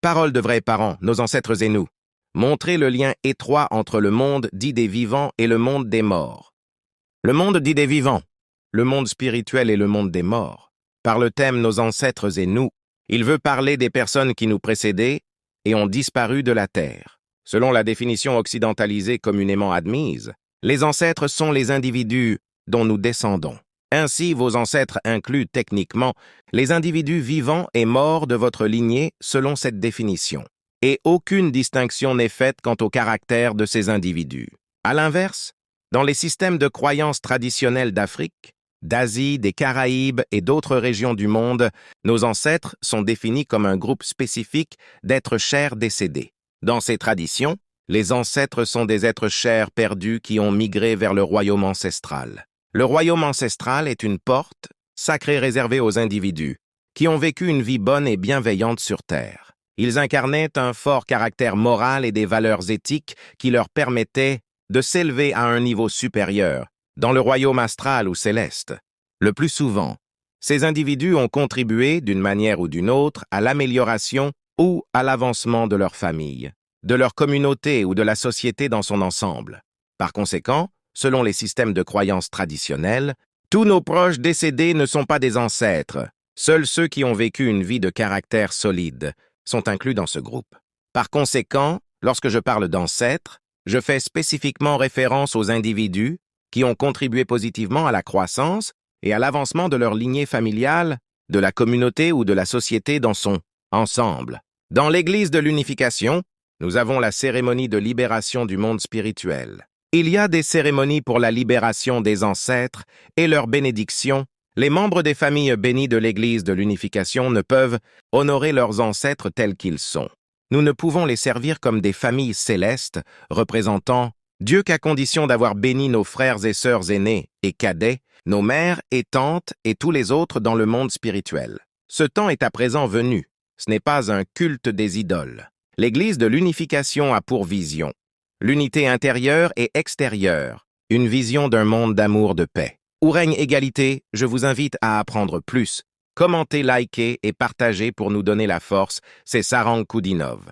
Parole de vrais parents, nos ancêtres et nous. Montrer le lien étroit entre le monde dit des vivants et le monde des morts. Le monde dit des vivants, le monde spirituel et le monde des morts. Par le thème Nos ancêtres et nous, il veut parler des personnes qui nous précédaient et ont disparu de la Terre. Selon la définition occidentalisée communément admise, les ancêtres sont les individus dont nous descendons. Ainsi, vos ancêtres incluent techniquement les individus vivants et morts de votre lignée selon cette définition. Et aucune distinction n'est faite quant au caractère de ces individus. À l'inverse, dans les systèmes de croyances traditionnels d'Afrique, d'Asie, des Caraïbes et d'autres régions du monde, nos ancêtres sont définis comme un groupe spécifique d'êtres chers décédés. Dans ces traditions, les ancêtres sont des êtres chers perdus qui ont migré vers le royaume ancestral. Le royaume ancestral est une porte sacrée réservée aux individus qui ont vécu une vie bonne et bienveillante sur Terre. Ils incarnaient un fort caractère moral et des valeurs éthiques qui leur permettaient de s'élever à un niveau supérieur dans le royaume astral ou céleste. Le plus souvent, ces individus ont contribué d'une manière ou d'une autre à l'amélioration ou à l'avancement de leur famille, de leur communauté ou de la société dans son ensemble. Par conséquent, selon les systèmes de croyances traditionnels, tous nos proches décédés ne sont pas des ancêtres. Seuls ceux qui ont vécu une vie de caractère solide sont inclus dans ce groupe. Par conséquent, lorsque je parle d'ancêtres, je fais spécifiquement référence aux individus qui ont contribué positivement à la croissance et à l'avancement de leur lignée familiale, de la communauté ou de la société dans son ensemble. Dans l'Église de l'Unification, nous avons la cérémonie de libération du monde spirituel. Il y a des cérémonies pour la libération des ancêtres et leur bénédiction. Les membres des familles bénies de l'Église de l'Unification ne peuvent honorer leurs ancêtres tels qu'ils sont. Nous ne pouvons les servir comme des familles célestes représentant Dieu qu'à condition d'avoir béni nos frères et sœurs aînés et cadets, nos mères et tantes et tous les autres dans le monde spirituel. Ce temps est à présent venu. Ce n'est pas un culte des idoles. L'Église de l'Unification a pour vision l'unité intérieure et extérieure, une vision d'un monde d'amour de paix. Où règne égalité, je vous invite à apprendre plus. Commentez, likez et partagez pour nous donner la force. C'est Sarang Koudinov.